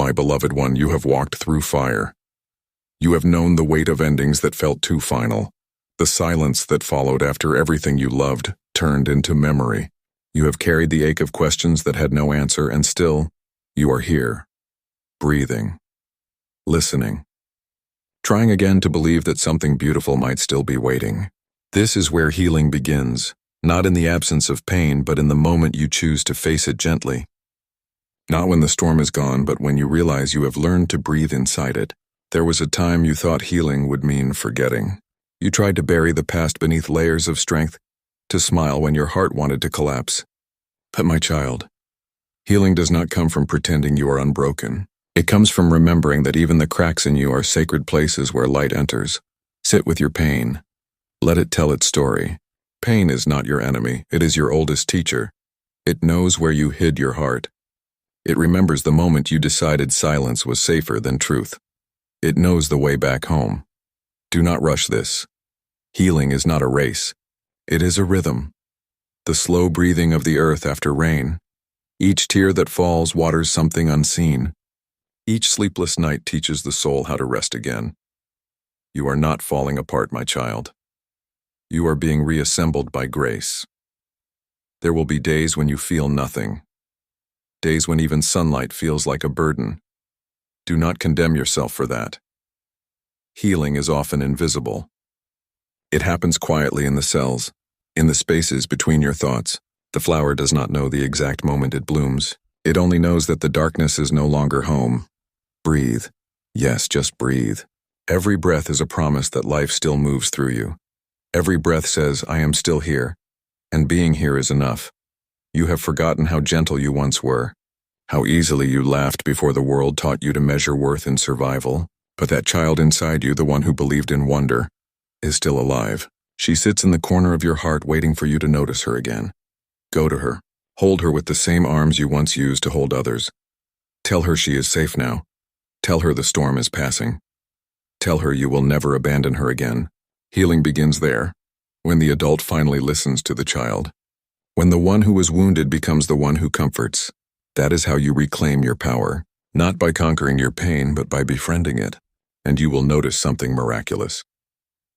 My beloved one, you have walked through fire. You have known the weight of endings that felt too final. The silence that followed after everything you loved turned into memory. You have carried the ache of questions that had no answer, and still, you are here, breathing, listening, trying again to believe that something beautiful might still be waiting. This is where healing begins, not in the absence of pain, but in the moment you choose to face it gently. Not when the storm is gone, but when you realize you have learned to breathe inside it. There was a time you thought healing would mean forgetting. You tried to bury the past beneath layers of strength, to smile when your heart wanted to collapse. But my child, healing does not come from pretending you are unbroken. It comes from remembering that even the cracks in you are sacred places where light enters. Sit with your pain. Let it tell its story. Pain is not your enemy. It is your oldest teacher. It knows where you hid your heart. It remembers the moment you decided silence was safer than truth. It knows the way back home. Do not rush this. Healing is not a race. It is a rhythm. The slow breathing of the earth after rain. Each tear that falls waters something unseen. Each sleepless night teaches the soul how to rest again. You are not falling apart, my child. You are being reassembled by grace. There will be days when you feel nothing. Days when even sunlight feels like a burden. Do not condemn yourself for that. Healing is often invisible. It happens quietly in the cells, in the spaces between your thoughts. The flower does not know the exact moment it blooms. It only knows that the darkness is no longer home. Breathe. Yes, just breathe. Every breath is a promise that life still moves through you. Every breath says, I am still here, and being here is enough. You have forgotten how gentle you once were, how easily you laughed before the world taught you to measure worth in survival. But that child inside you, the one who believed in wonder, is still alive. She sits in the corner of your heart waiting for you to notice her again. Go to her. Hold her with the same arms you once used to hold others. Tell her she is safe now. Tell her the storm is passing. Tell her you will never abandon her again. Healing begins there, when the adult finally listens to the child. When the one who was wounded becomes the one who comforts. That is how you reclaim your power, not by conquering your pain, but by befriending it. And you will notice something miraculous.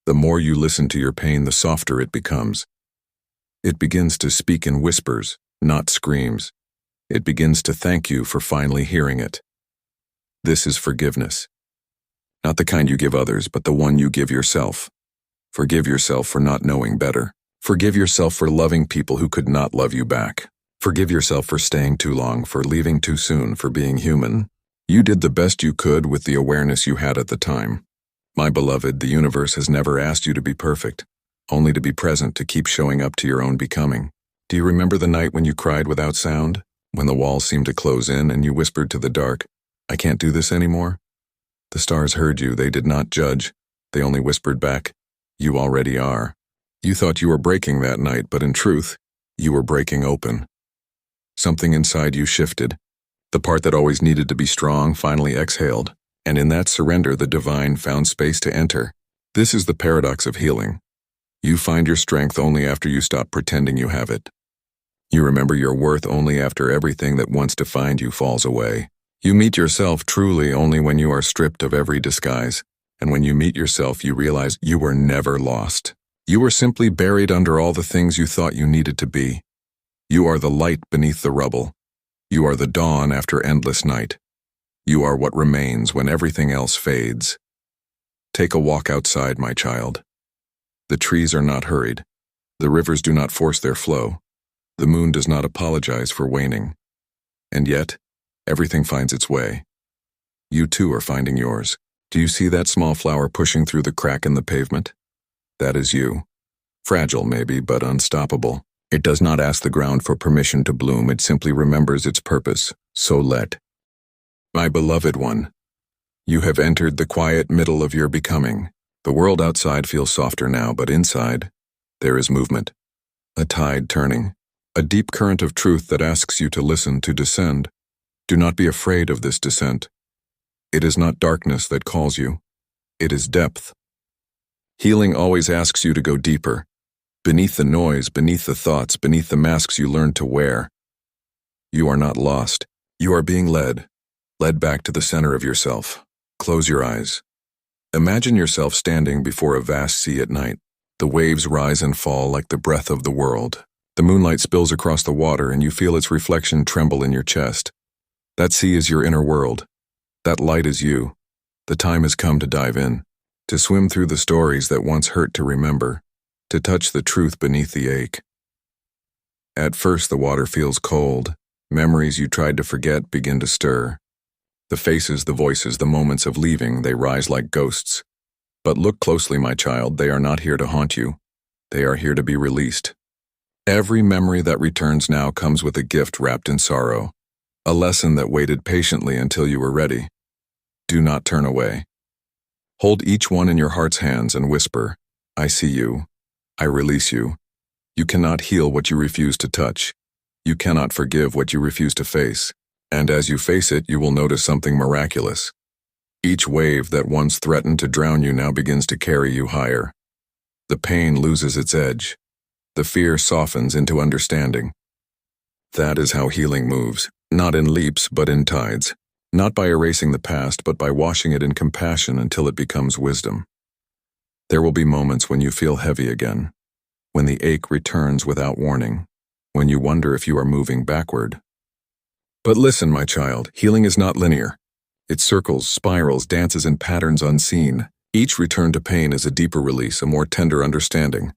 The more you listen to your pain, the softer it becomes. It begins to speak in whispers, not screams. It begins to thank you for finally hearing it. This is forgiveness. Not the kind you give others, but the one you give yourself. Forgive yourself for not knowing better. Forgive yourself for loving people who could not love you back. Forgive yourself for staying too long, for leaving too soon, for being human. You did the best you could with the awareness you had at the time. My beloved, the universe has never asked you to be perfect, only to be present, to keep showing up to your own becoming. Do you remember the night when you cried without sound? When the walls seemed to close in and you whispered to the dark, I can't do this anymore? The stars heard you. They did not judge. They only whispered back, you already are. You thought you were breaking that night, but in truth, you were breaking open. Something inside you shifted. The part that always needed to be strong finally exhaled, and in that surrender the divine found space to enter. This is the paradox of healing. You find your strength only after you stop pretending you have it. You remember your worth only after everything that once defined you falls away. You meet yourself truly only when you are stripped of every disguise, and when you meet yourself you realize you were never lost. You were simply buried under all the things you thought you needed to be. You are the light beneath the rubble. You are the dawn after endless night. You are what remains when everything else fades. Take a walk outside, my child. The trees are not hurried. The rivers do not force their flow. The moon does not apologize for waning. And yet, everything finds its way. You too are finding yours. Do you see that small flower pushing through the crack in the pavement? That is you. Fragile maybe, but unstoppable. It does not ask the ground for permission to bloom. It simply remembers its purpose. So let. My beloved one, you have entered the quiet middle of your becoming. The world outside feels softer now, but inside, there is movement. A tide turning. A deep current of truth that asks you to listen, to descend. Do not be afraid of this descent. It is not darkness that calls you. It is depth. Healing always asks you to go deeper. Beneath the noise, beneath the thoughts, beneath the masks you learned to wear. You are not lost. You are being led. led back to the center of yourself. Close your eyes. Imagine yourself standing before a vast sea at night. The waves rise and fall like the breath of the world. The moonlight spills across the water and you feel its reflection tremble in your chest. That sea is your inner world. That light is you. The time has come to dive in, to swim through the stories that once hurt to remember, to touch the truth beneath the ache. At first the water feels cold. Memories you tried to forget begin to stir. The faces, the voices, the moments of leaving, they rise like ghosts. But look closely, my child, they are not here to haunt you. They are here to be released. Every memory that returns now comes with a gift wrapped in sorrow, a lesson that waited patiently until you were ready. Do not turn away. Hold each one in your heart's hands and whisper, I see you. I release you. You cannot heal what you refuse to touch. You cannot forgive what you refuse to face. And as you face it, you will notice something miraculous. Each wave that once threatened to drown you now begins to carry you higher. The pain loses its edge. The fear softens into understanding. That is how healing moves, not in leaps but in tides. Not by erasing the past, but by washing it in compassion until it becomes wisdom. There will be moments when you feel heavy again, when the ache returns without warning, when you wonder if you are moving backward. But listen, my child, healing is not linear. It circles, spirals, dances in patterns unseen. Each return to pain is a deeper release, a more tender understanding.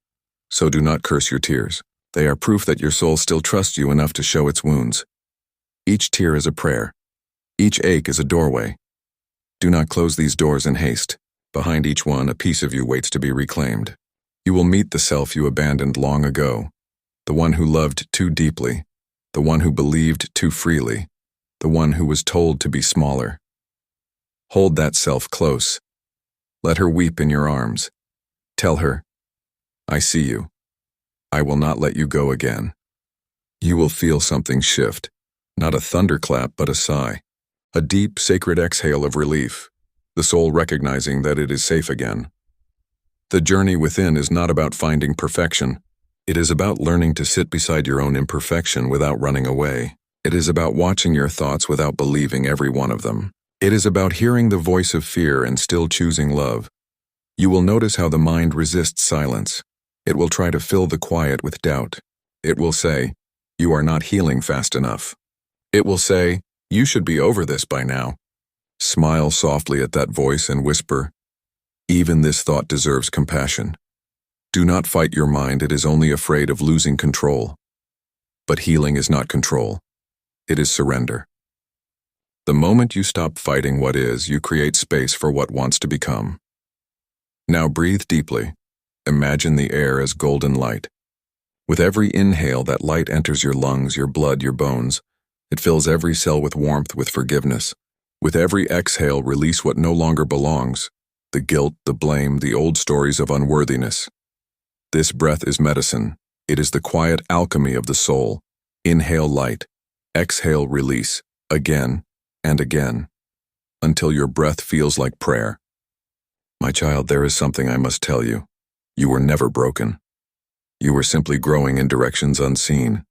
So do not curse your tears. They are proof that your soul still trusts you enough to show its wounds. Each tear is a prayer. Each ache is a doorway. Do not close these doors in haste. Behind each one, a piece of you waits to be reclaimed. You will meet the self you abandoned long ago, the one who loved too deeply, the one who believed too freely, the one who was told to be smaller. Hold that self close. Let her weep in your arms. Tell her, I see you. I will not let you go again. You will feel something shift, not a thunderclap but a sigh, a deep, sacred exhale of relief, the soul recognizing that it is safe again. The journey within is not about finding perfection. It is about learning to sit beside your own imperfection without running away. It is about watching your thoughts without believing every one of them. It is about hearing the voice of fear and still choosing love. You will notice how the mind resists silence. It will try to fill the quiet with doubt. It will say, you are not healing fast enough. It will say, you should be over this by now. Smile softly at that voice and whisper, even this thought deserves compassion. Do not fight your mind, it is only afraid of losing control. But healing is not control. It is surrender. The moment you stop fighting what is, you create space for what wants to become. Now breathe deeply. Imagine the air as golden light. With every inhale, that light enters your lungs, your blood, your bones. It fills every cell with warmth, with forgiveness. With every exhale, release what no longer belongs. The guilt, the blame, the old stories of unworthiness. This breath is medicine. It is the quiet alchemy of the soul. Inhale light. Exhale release. Again and again. Until your breath feels like prayer. My child, there is something I must tell you. You were never broken. You were simply growing in directions unseen.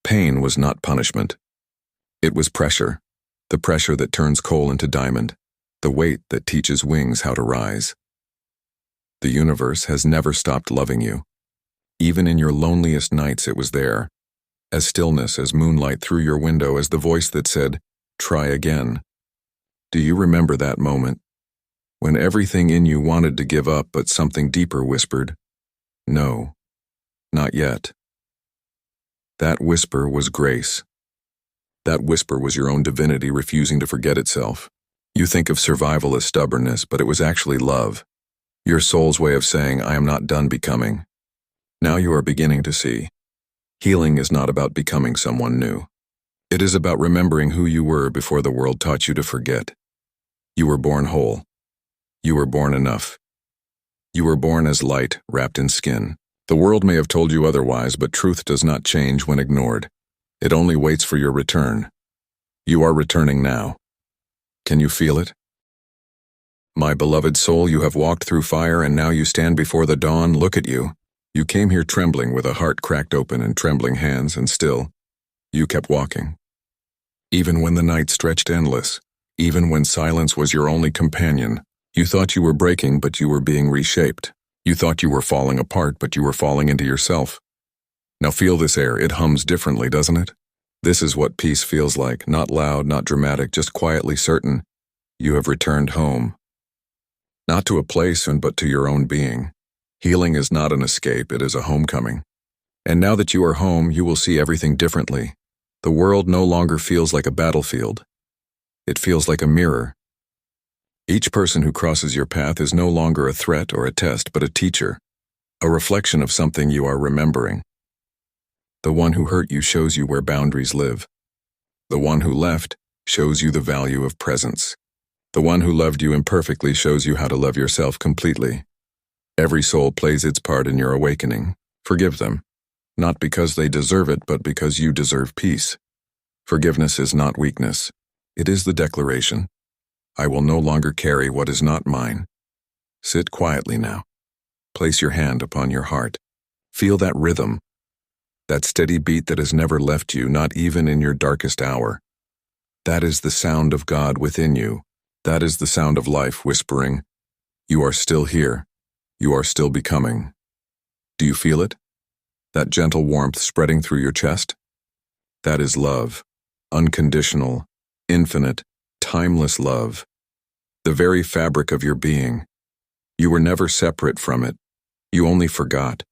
Pain was not punishment. It was pressure. The pressure that turns coal into diamond. The weight that teaches wings how to rise. The universe has never stopped loving you. Even in your loneliest nights it was there. As stillness, as moonlight through your window, as the voice that said, try again. Do you remember that moment? When everything in you wanted to give up, but something deeper whispered, no, not yet. That whisper was grace. That whisper was your own divinity refusing to forget itself. You think of survival as stubbornness, but it was actually love. Your soul's way of saying, I am not done becoming. Now you are beginning to see. Healing is not about becoming someone new. It is about remembering who you were before the world taught you to forget. You were born whole. You were born enough. You were born as light wrapped in skin. The world may have told you otherwise, but truth does not change when ignored. It only waits for your return. You are returning now. Can you feel it? My beloved soul, you have walked through fire and now you stand before the dawn. Look at you. You came here trembling with a heart cracked open and trembling hands, and still, you kept walking. Even when the night stretched endless, even when silence was your only companion, you thought you were breaking, but you were being reshaped. You thought you were falling apart, but you were falling into yourself. Now feel this air. It hums differently, doesn't it? This is what peace feels like. Not loud, not dramatic, just quietly certain. You have returned home. Not to a place, but to your own being. Healing is not an escape, it is a homecoming. And now that you are home, you will see everything differently. The world no longer feels like a battlefield. It feels like a mirror. Each person who crosses your path is no longer a threat or a test, but a teacher, a reflection of something you are remembering. The one who hurt you shows you where boundaries live. The one who left shows you the value of presence. The one who loved you imperfectly shows you how to love yourself completely. Every soul plays its part in your awakening. Forgive them, not because they deserve it, but because you deserve peace. Forgiveness is not weakness. It is the declaration. I will no longer carry what is not mine. Sit quietly now. Place your hand upon your heart. Feel that rhythm, that steady beat that has never left you, not even in your darkest hour. That is the sound of God within you. That is the sound of life whispering, you are still here. You are still becoming. Do you feel it? That gentle warmth spreading through your chest? That is love. Unconditional, infinite, timeless love. The very fabric of your being. You were never separate from it. You only forgot.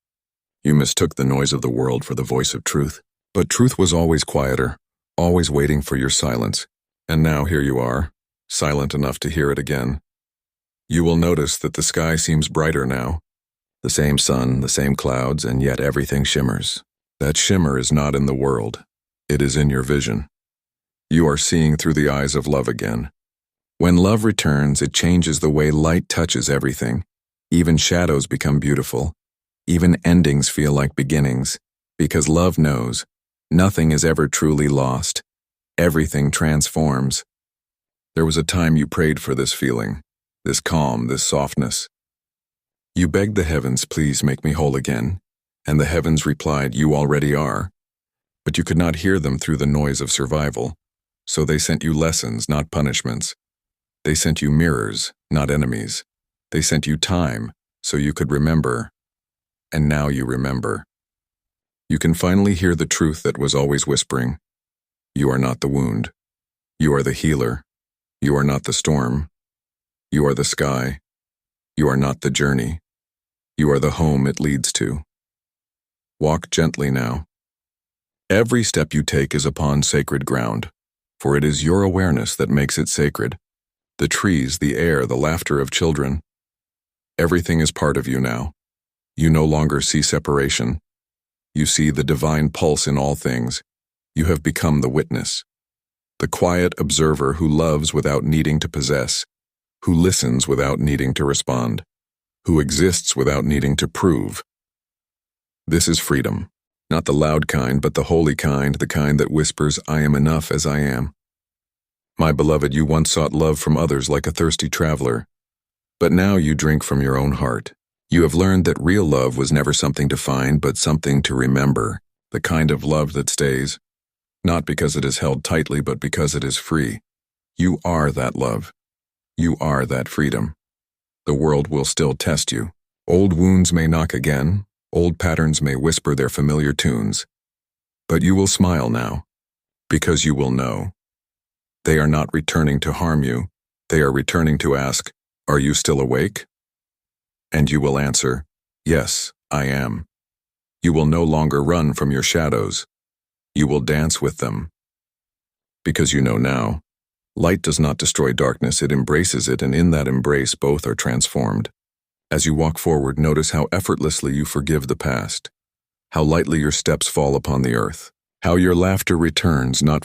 You mistook the noise of the world for the voice of truth. But truth was always quieter, always waiting for your silence. And now here you are, silent enough to hear it again. You will notice that the sky seems brighter now. The same sun, the same clouds, and yet everything shimmers. That shimmer is not in the world. It is in your vision. You are seeing through the eyes of love again. When love returns, it changes the way light touches everything. Even shadows become beautiful. Even endings feel like beginnings. Because love knows, nothing is ever truly lost. Everything transforms. There was a time you prayed for this feeling, this calm, this softness. You begged the heavens, please make me whole again. And the heavens replied, you already are. But you could not hear them through the noise of survival. So they sent you lessons, not punishments. They sent you mirrors, not enemies. They sent you time, so you could remember. And now you remember. You can finally hear the truth that was always whispering. You are not the wound. You are the healer. You are not the storm. You are the sky. You are not the journey. You are the home it leads to. Walk gently now. Every step you take is upon sacred ground, for it is your awareness that makes it sacred. The trees, the air, the laughter of children. Everything is part of you now. You no longer see separation. You see the divine pulse in all things. You have become the witness. The quiet observer who loves without needing to possess, who listens without needing to respond, who exists without needing to prove. This is freedom, not the loud kind, but the holy kind, the kind that whispers, I am enough as I am. My beloved, you once sought love from others like a thirsty traveler, but now you drink from your own heart. You have learned that real love was never something to find, but something to remember, the kind of love that stays, not because it is held tightly, but because it is free. You are that love. You are that freedom. The world will still test you. Old wounds may knock again, old patterns may whisper their familiar tunes, but you will smile now, because you will know. They are not returning to harm you. They are returning to ask, are you still awake? And you will answer, yes, I am. You will no longer run from your shadows. You will dance with them. Because you know now, light does not destroy darkness, it embraces it, and in that embrace both are transformed. As you walk forward, notice how effortlessly you forgive the past, how lightly your steps fall upon the earth, how your laughter returns not